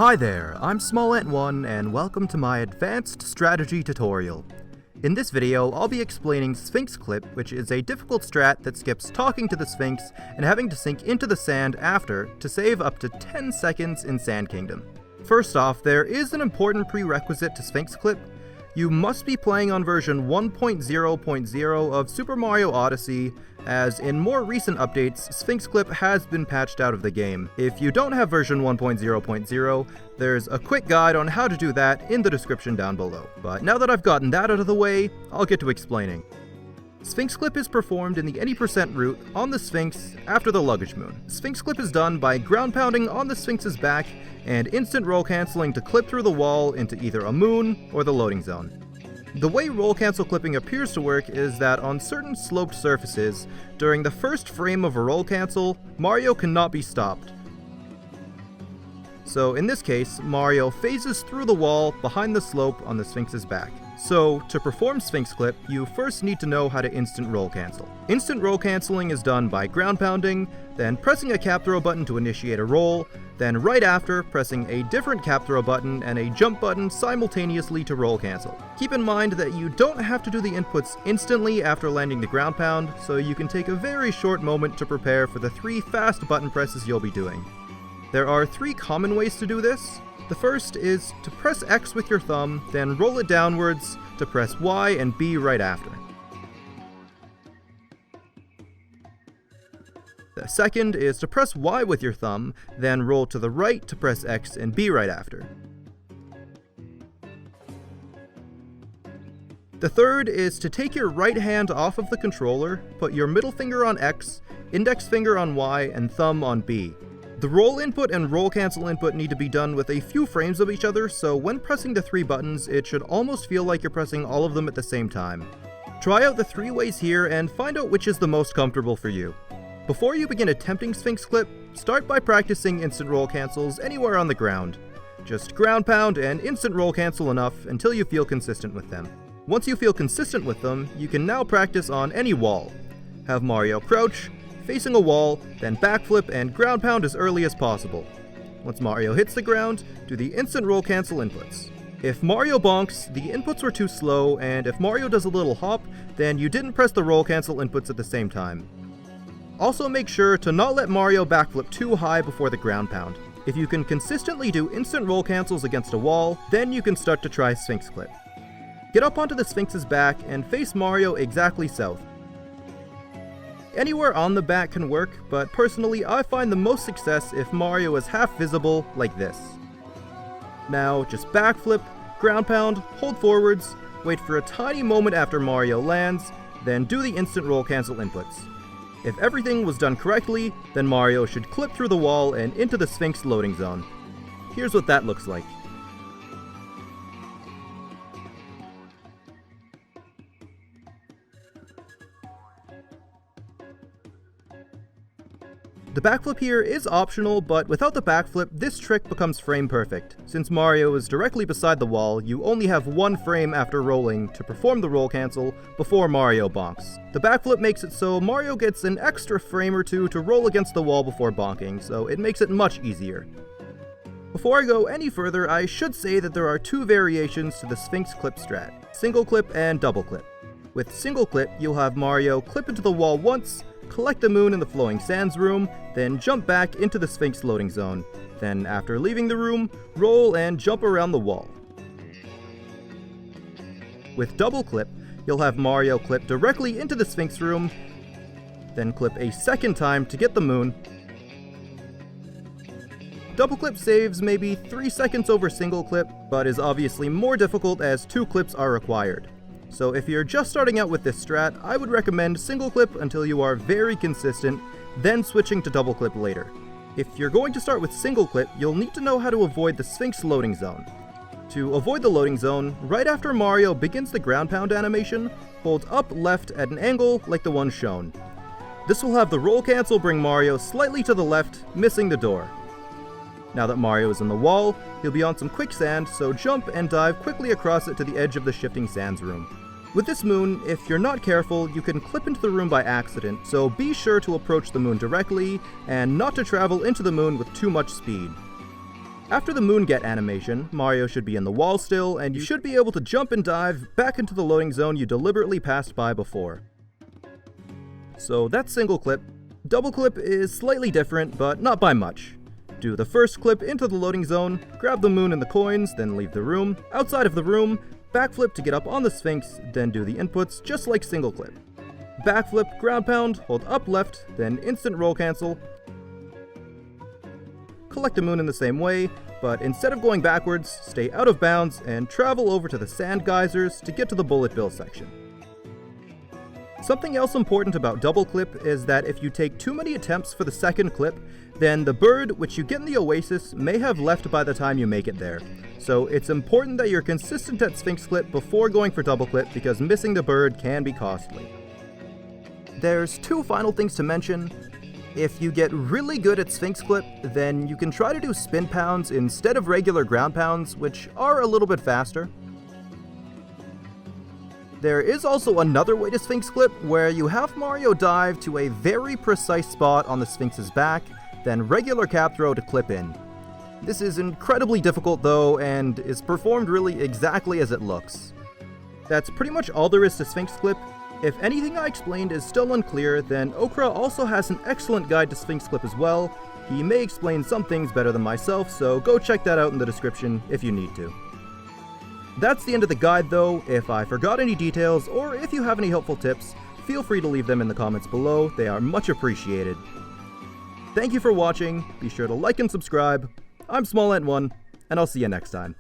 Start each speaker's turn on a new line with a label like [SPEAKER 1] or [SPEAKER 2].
[SPEAKER 1] Hi there, I'm SmallAnt1 and welcome to my advanced strategy tutorial. In this video, I'll be explaining Sphynx Clip, which is a difficult strat that skips talking to the Sphinx and having to sink into the sand after to save up to 10 seconds in Sand Kingdom. First off, there is an important prerequisite to Sphynx Clip. You must be playing on version 1.0.0 of Super Mario Odyssey, as in more recent updates, Sphynx Clip has been patched out of the game. If you don't have version 1.0.0, there's a quick guide on how to do that in the description down below. But now that I've gotten that out of the way, I'll get to explaining. Sphynx Clip is performed in the any percent route on the Sphinx after the Luggage Moon. Sphynx Clip is done by ground pounding on the Sphinx's back and instant roll cancelling to clip through the wall into either a moon or the loading zone. The way roll cancel clipping appears to work is that on certain sloped surfaces, during the first frame of a roll cancel, Mario cannot be stopped. So in this case, Mario phases through the wall behind the slope on the Sphinx's back. So, to perform Sphynx Clip, you first need to know how to instant roll cancel. Instant roll cancelling is done by ground pounding, then pressing a cap throw button to initiate a roll, then right after pressing a different cap throw button and a jump button simultaneously to roll cancel. Keep in mind that you don't have to do the inputs instantly after landing the ground pound, so you can take a very short moment to prepare for the 3 fast button presses you'll be doing. There are 3 common ways to do this. The first is to press X with your thumb, then roll it downwards to press Y and B right after. The second is to press Y with your thumb, then roll to the right to press X and B right after. The third is to take your right hand off of the controller, put your middle finger on X, index finger on Y, and thumb on B. The roll input and roll cancel input need to be done with a few frames of each other, so when pressing the 3 buttons, it should almost feel like you're pressing all of them at the same time. Try out the 3 ways here and find out which is the most comfortable for you. Before you begin attempting Sphynx Clip, start by practicing instant roll cancels anywhere on the ground. Just ground pound and instant roll cancel enough until you feel consistent with them. Once you feel consistent with them, you can now practice on any wall. Have Mario crouch, facing a wall, then backflip and ground pound as early as possible. Once Mario hits the ground, do the instant roll cancel inputs. If Mario bonks, the inputs were too slow, and if Mario does a little hop, then you didn't press the roll cancel inputs at the same time. Also make sure to not let Mario backflip too high before the ground pound. If you can consistently do instant roll cancels against a wall, then you can start to try Sphynx Clip. Get up onto the Sphinx's back and face Mario exactly south. Anywhere on the back can work, but personally I find the most success if Mario is half visible like this. Now just backflip, ground pound, hold forwards, wait for a tiny moment after Mario lands, then do the instant roll cancel inputs. If everything was done correctly, then Mario should clip through the wall and into the Sphinx loading zone. Here's what that looks like. The backflip here is optional, but without the backflip, this trick becomes frame perfect. Since Mario is directly beside the wall, you only have 1 frame after rolling to perform the roll cancel before Mario bonks. The backflip makes it so Mario gets an extra frame or 2 to roll against the wall before bonking, so it makes it much easier. Before I go any further, I should say that there are 2 variations to the Sphynx Clip strat, single clip and double clip. With single clip, you'll have Mario clip into the wall once, collect the moon in the flowing sands room, then jump back into the Sphinx loading zone. Then after leaving the room, roll and jump around the wall. With double clip, you'll have Mario clip directly into the Sphinx room, then clip a second time to get the moon. Double clip saves maybe 3 seconds over single clip, but is obviously more difficult as 2 clips are required. So if you're just starting out with this strat, I would recommend single clip until you are very consistent, then switching to double clip later. If you're going to start with single clip, you'll need to know how to avoid the Sphinx loading zone. To avoid the loading zone, right after Mario begins the ground pound animation, hold up left at an angle like the one shown. This will have the roll cancel bring Mario slightly to the left, missing the door. Now that Mario is in the wall, he'll be on some quicksand, so jump and dive quickly across it to the edge of the shifting sands room. With this moon, if you're not careful, you can clip into the room by accident, so be sure to approach the moon directly, and not to travel into the moon with too much speed. After the moon get animation, Mario should be in the wall still, and you should be able to jump and dive back into the loading zone you deliberately passed by before. So that's single clip. Double clip is slightly different, but not by much. Do the first clip into the loading zone, grab the moon and the coins, then leave the room. Outside of the room, backflip to get up on the Sphinx, then do the inputs just like single clip. Backflip, ground pound, hold up left, then instant roll cancel. Collect a moon in the same way, but instead of going backwards, stay out of bounds and travel over to the sand geysers to get to the bullet bill section. Something else important about double clip is that if you take too many attempts for the second clip, then the bird, which you get in the oasis, may have left by the time you make it there. So it's important that you're consistent at Sphynx Clip before going for double clip, because missing the bird can be costly. There's two final things to mention. If you get really good at Sphynx Clip, then you can try to do spin pounds instead of regular ground pounds, which are a little bit faster. There is also another way to Sphynx Clip, where you have Mario dive to a very precise spot on the Sphinx's back, then regular cap throw to clip in. This is incredibly difficult though, and is performed really exactly as it looks. That's pretty much all there is to Sphynx Clip. If anything I explained is still unclear, then Okra also has an excellent guide to Sphynx Clip as well. He may explain some things better than myself, so go check that out in the description if you need to. That's the end of the guide though. If I forgot any details, or if you have any helpful tips, feel free to leave them in the comments below. They are much appreciated. Thank you for watching, be sure to like and subscribe. I'm SmallAnt1, and I'll see you next time.